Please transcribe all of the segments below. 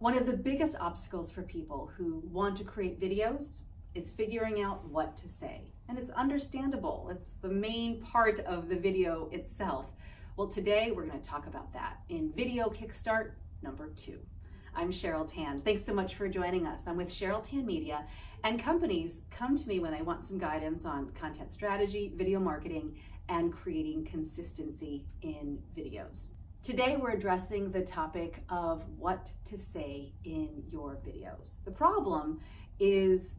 One of the biggest obstacles for people who want to create videos is figuring out what to say. And it's understandable. It's the main part of the video itself. Well, today we're going to talk about that in Video Kickstart number 2. I'm Cheryl Tan. Thanks so much for joining us. I'm with Cheryl Tan Media, and companies come to me when they want some guidance on content strategy, video marketing, and creating consistency in videos. Today we're addressing the topic of what to say in your videos. The problem is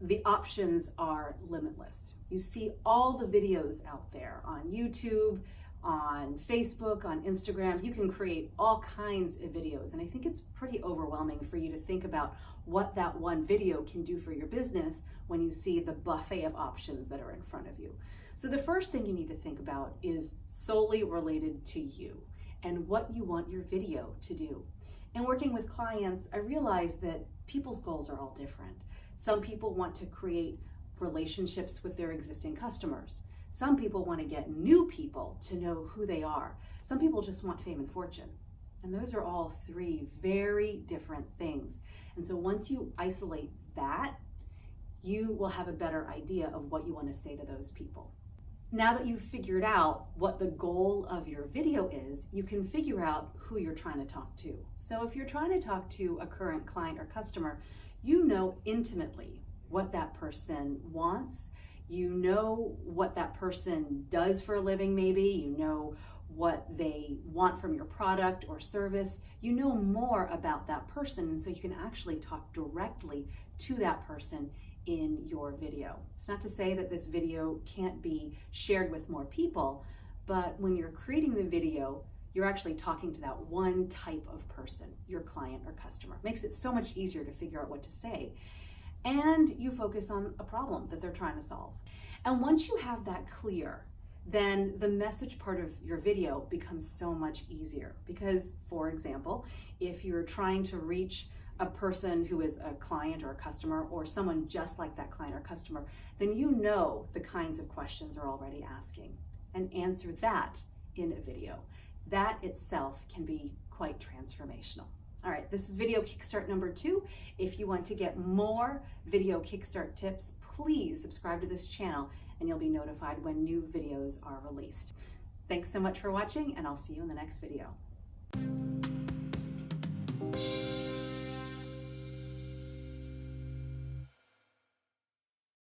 the options are limitless. You see all the videos out there on YouTube, on Facebook, on Instagram. You can create all kinds of videos, and I think it's pretty overwhelming for you to think about what that one video can do for your business when you see the buffet of options that are in front of you. So the first thing you need to think about is solely related to you and what you want your video to do. And working with clients, I realize that people's goals are all different. Some people want to create relationships with their existing customers. Some people want to get new people to know who they are. Some people just want fame and fortune. And those are all three very different things. And so once you isolate that, you will have a better idea of what you want to say to those people. Now that you've figured out what the goal of your video is, you can figure out who you're trying to talk to. So if you're trying to talk to a current client or customer, you know intimately what that person wants. You know what that person does for a living maybe. You know what they want from your product or service. You know more about that person, and so you can actually talk directly to that person in your video. It's not to say that this video can't be shared with more people, but when you're creating the video, you're actually talking to that one type of person, your client or customer. It makes it so much easier to figure out what to say. And you focus on a problem that they're trying to solve. And once you have that clear, then the message part of your video becomes so much easier. Because, for example, if you're trying to reach a person who is a client or a customer or someone just like that client or customer, then you know the kinds of questions they're already asking and answer that in a video. That itself can be quite transformational. All right, this is Video Kickstart number 2. If you want to get more Video Kickstart tips, please subscribe to this channel and you'll be notified when new videos are released. Thanks so much for watching, and I'll see you in the next video.